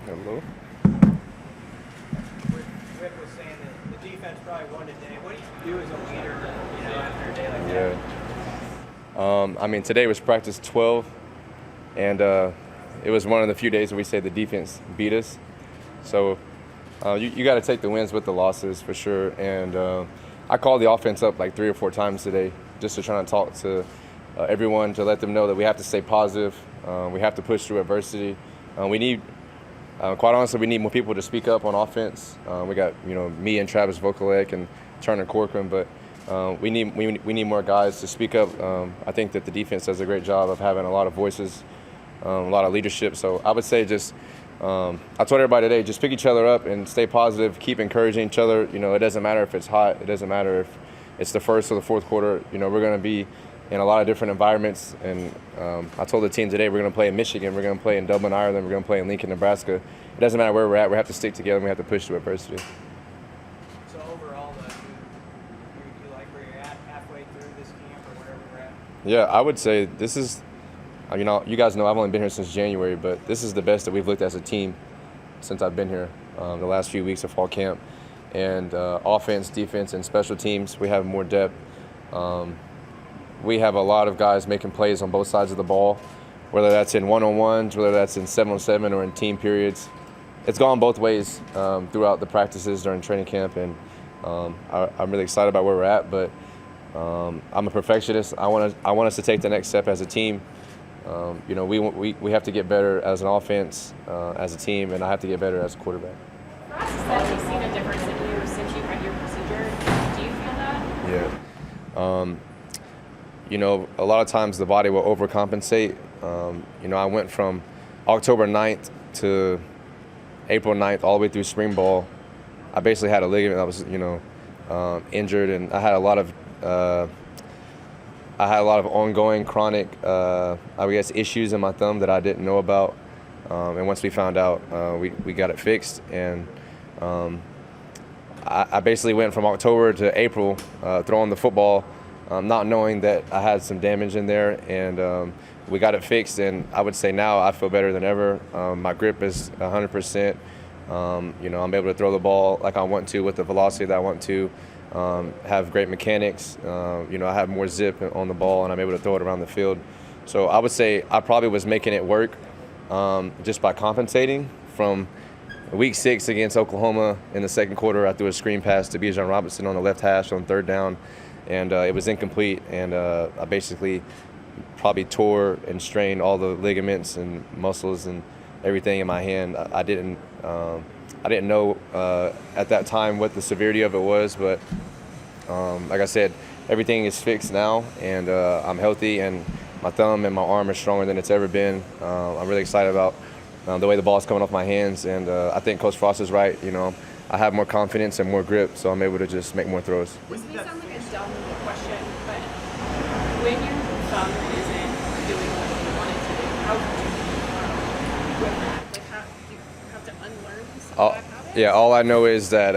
Hello. Rick was saying that the defense probably won today. What do you do as a leader, after a day like that? I mean, today was practice 12, and it was one of the few days where we say the defense beat us. So you got to take the wins with the losses for sure. And I called the offense up like 3 or 4 times today just to try to talk to everyone to let them know that we have to stay positive. We have to push through adversity. We need, quite honestly, we need more people to speak up on offense. We got, me and Travis Vokalek and Turner Corcoran, but we need more guys to speak up. I think that the defense does a great job of having a lot of voices, a lot of leadership. So I would say just, I told everybody today, just pick each other up and stay positive, keep encouraging each other. It doesn't matter if it's hot. It doesn't matter if it's the first or the fourth quarter. We're going to be in a lot of different environments. And I told the team today we're going to play in Michigan, we're going to play in Dublin, Ireland, we're going to play in Lincoln, Nebraska. It doesn't matter where we're at. We have to stick together and we have to push through adversity. So overall, do you like where you're at halfway through this camp or wherever we're at? Yeah, I would say this is, you guys know I've only been here since January, but this is the best that we've looked as a team since I've been here the last few weeks of fall camp. And offense, defense, and special teams, we have more depth. We have a lot of guys making plays on both sides of the ball, whether that's in one-on-ones, whether that's in 7-on-7 or in team periods. It's gone both ways throughout the practices during training camp, and I'm really excited about where we're at, but I'm a perfectionist. I want us to take the next step as a team. We have to get better as an offense, as a team, and I have to get better as a quarterback. Ross said he's seen a difference in you since you had your procedure. Do you feel that? Yeah. A lot of times the body will overcompensate. I went from October 9th to April 9th all the way through spring ball. I basically had a ligament that was, injured, and I had a lot of ongoing chronic, issues in my thumb that I didn't know about. And once we found out, we got it fixed. And I basically went from October to April throwing the football, not knowing that I had some damage in there, and we got it fixed. And I would say now I feel better than ever. My grip is 100%. I'm able to throw the ball like I want to with the velocity that I want to. Have great mechanics. I have more zip on the ball, and I'm able to throw it around the field. So I would say I probably was making it work just by compensating. From week 6 against Oklahoma in the second quarter, I threw a screen pass to Bijan Robinson on the left hash on 3rd down, and it was incomplete. And I basically probably tore and strained all the ligaments and muscles and everything in my hand. I didn't know at that time what the severity of it was, but like I said, everything is fixed now, and I'm healthy, and my thumb and my arm are stronger than it's ever been. I'm really excited about the way the ball is coming off my hands, and I think Coach Frost is right. I have more confidence and more grip, so I'm able to just make more throws. This may sound like a dumb question, but when your thumb isn't doing what you want it to do, how do you with that? Like, how do you have to unlearn some bad habits? Yeah, all I know is that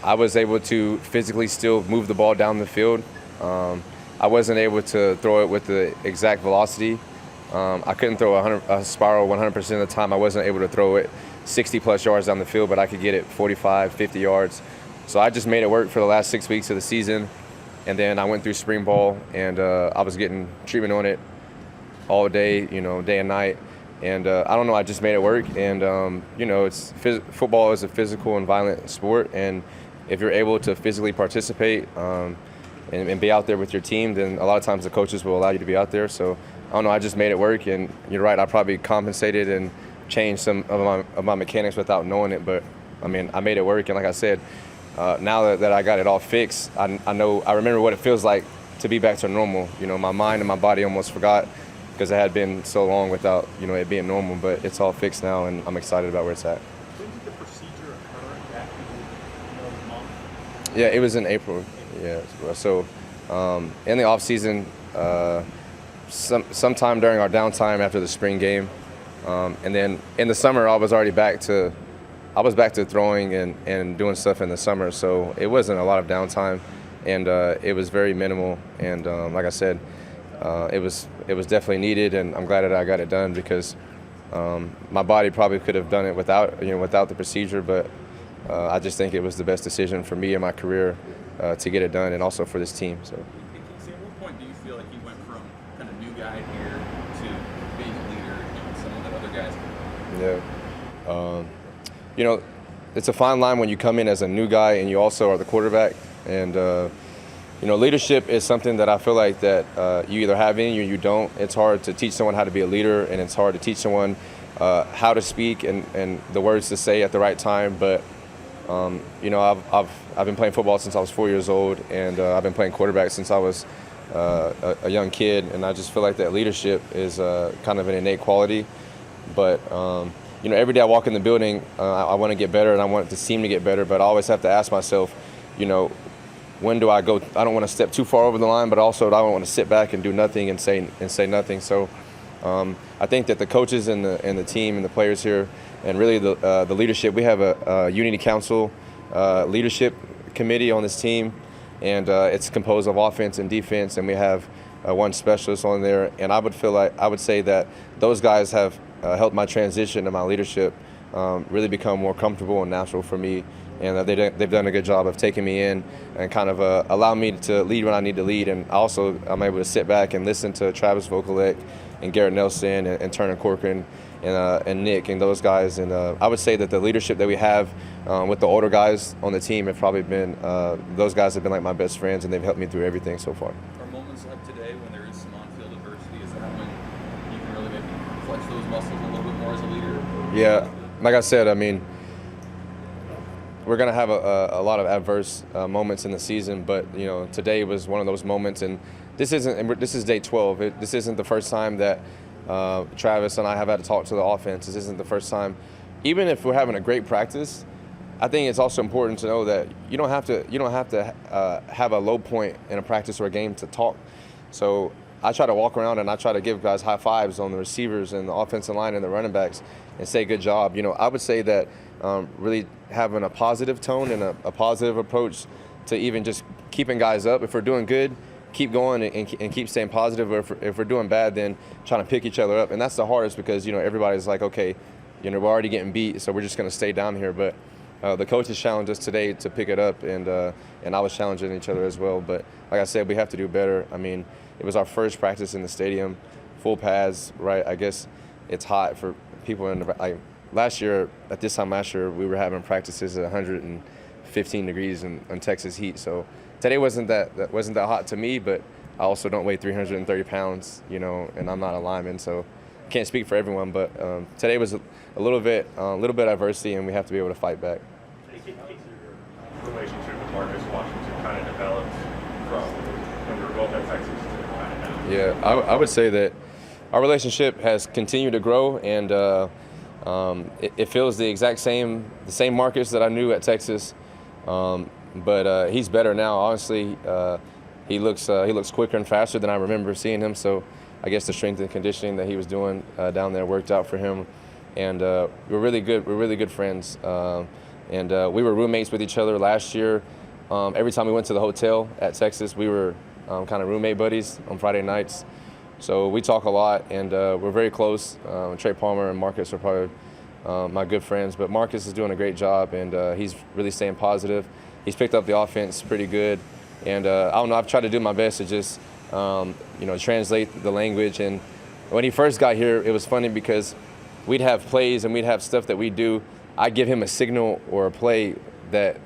I was able to physically still move the ball down the field. I wasn't able to throw it with the exact velocity. I couldn't throw a spiral 100% of the time. I wasn't able to throw it 60-plus yards down the field, but I could get it 45, 50 yards. So I just made it work for the last 6 weeks of the season. And then I went through spring ball, and I was getting treatment on it all day, day and night. And I don't know, I just made it work. And, football is a physical and violent sport. And if you're able to physically participate and be out there with your team, then a lot of times the coaches will allow you to be out there. So I don't know, I just made it work. And you're right, I probably compensated and changed some of my mechanics without knowing it. But, I made it work. And like I said, now that I got it all fixed, I remember what it feels like to be back to normal. My mind and my body almost forgot because it had been so long without, it being normal. But it's all fixed now, and I'm excited about where it's at. When did the procedure occur? That month? Yeah, it was in April. Yeah, so in the off season, sometime during our downtime after the spring game, and then in the summer I was back to throwing and doing stuff in the summer. So it wasn't a lot of downtime, and it was very minimal. And like I said, it was definitely needed, and I'm glad that I got it done because My body probably could have done it without the procedure, but I just think it was the best decision for me in my career to get it done, and also for this team. So. Casey, at what point do you feel like you went from kind of new guy here to being a leader and someone that other guys can? Yeah. It's a fine line when you come in as a new guy and you also are the quarterback. And, leadership is something that I feel like that you either have in you or you don't. It's hard to teach someone how to be a leader, and it's hard to teach someone how to speak and the words to say at the right time. But, I've been playing football since I was 4 years old, and I've been playing quarterback since I was a young kid. And I just feel like that leadership is kind of an innate quality. But, every day I walk in the building, I want to get better, and I want the team to get better. But I always have to ask myself, when do I go? I don't want to step too far over the line, but also I don't want to sit back and do nothing and say nothing. So I think that the coaches and the team and the players here, and really the leadership, we have a Unity Council leadership committee on this team, and it's composed of offense and defense, and we have one specialist on there. And I would say that those guys have helped my transition and my leadership really become more comfortable and natural for me. And they've done a good job of taking me in and kind of allow me to lead when I need to lead. And also I'm able to sit back and listen to Travis Vokalek and Garrett Nelson and Turner Corcoran and Nick and those guys. And I would say that the leadership that we have with the older guys on the team have probably been, those guys have been like my best friends, and they've helped me through everything so far. Are moments like today when there is some on-field adversity, is that when you can really maybe flex those muscles a little bit more as a leader? Yeah, like I said, we're going to have a lot of adverse moments in the season, but today was one of those moments, and this is day 12. This isn't the first time that Travis and I have had to talk to the offense. This isn't the first time. Even if we're having a great practice, I think it's also important to know that you don't have to have a low point in a practice or a game to talk. So I try to walk around and I try to give guys high fives on the receivers and the offensive line and the running backs and say good job. I would say that really having a positive tone and a positive approach to even just keeping guys up. If we're doing good, keep going and keep staying positive. Or if we're doing bad, then trying to pick each other up. And that's the hardest because, everybody's like, okay, we're already getting beat, so we're just going to stay down here. But the coaches challenged us today to pick it up, and I was challenging each other as well. But like I said, we have to do better. It was our first practice in the stadium, full pads, right? I guess it's hot for people in the last year, at this time last year, we were having practices at 115 degrees in Texas heat. So today wasn't that hot to me, but I also don't weigh 330 pounds, and I'm not a lineman, so can't speak for everyone. But today was a little bit adversity, and we have to be able to fight back. Your relationship with Marcus Washington kind of developed from when we were both at Texas to kind of now. Yeah, I would say that our relationship has continued to grow, and it feels the same Marcus that I knew at Texas, but he's better now. Honestly, he looks quicker and faster than I remember seeing him. So I guess the strength and conditioning that he was doing down there worked out for him, and we're really good friends. And we were roommates with each other last year. Every time we went to the hotel at Texas, we were kind of roommate buddies on Friday nights. So we talk a lot, and we're very close. Trey Palmer and Marcus are probably my good friends, but Marcus is doing a great job, and he's really staying positive. He's picked up the offense pretty good, and I don't know, I've tried to do my best to just translate the language. And when he first got here, it was funny because we'd have plays and we'd have stuff that we do. I give him a signal or a play that,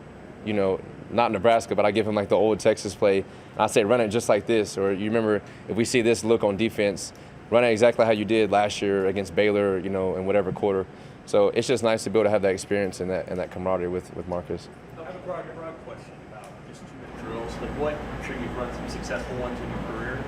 not Nebraska, but I give him like the old Texas play. And I say, run it just like this. Or you remember, if we see this look on defense, run it exactly how you did last year against Baylor, in whatever quarter. So it's just nice to be able to have that experience and that camaraderie with Marcus. I have a broad question about just 2-minute drills. I'm sure you've run some successful ones in your career.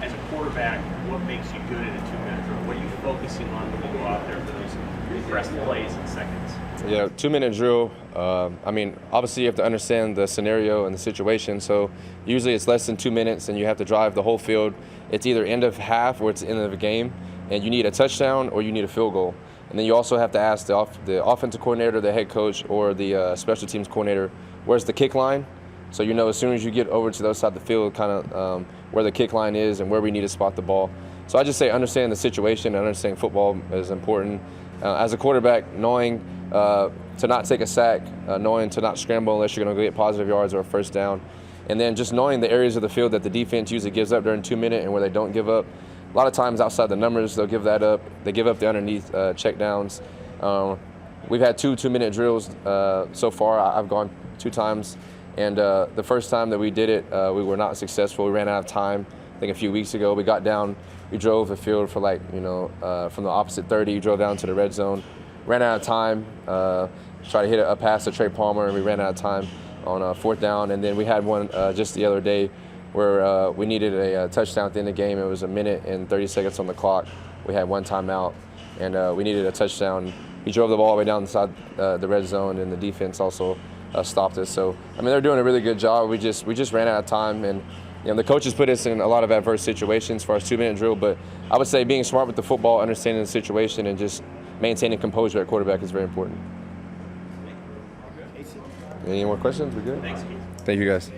As a quarterback, what makes you good at a 2-minute drill? What are you focusing on when you go out there for those impressive plays in seconds? Yeah, 2-minute drill. Obviously you have to understand the scenario and the situation. So usually it's less than 2 minutes, and you have to drive the whole field. It's either end of half or it's end of a game, and you need a touchdown or you need a field goal. And then you also have to ask the offensive coordinator, the head coach, or the special teams coordinator, where's the kick line? So as soon as you get over to the other side of the field, kind of where the kick line is and where we need to spot the ball. So I just say understanding the situation and understanding football is important. As a quarterback, knowing to not take a sack, knowing to not scramble unless you're going to get positive yards or a first down, and then just knowing the areas of the field that the defense usually gives up during 2 minutes and where they don't give up. A lot of times outside the numbers, they'll give that up. They give up the underneath check downs. We've had 2 2-minute drills so far. I've gone 2 times. And the first time that we did it, we were not successful. We ran out of time. I think a few weeks ago, we got down. We drove the field for from the opposite 30. We drove down to the red zone. Ran out of time. Tried to hit a pass to Trey Palmer, and we ran out of time on 4th down. And then we had one just the other day where we needed a touchdown at the end of the game. It was 1 minute and 30 seconds on the clock. We had 1 timeout, and we needed a touchdown. He drove the ball all the way down inside the red zone, and the defense also stopped us. So, I mean, they're doing a really good job. We just ran out of time, and the coaches put us in a lot of adverse situations for our 2-minute drill. But I would say being smart with the football, understanding the situation, and just maintaining composure at quarterback is very important. Any more questions? We good? Thanks, Keith. Thank you, guys.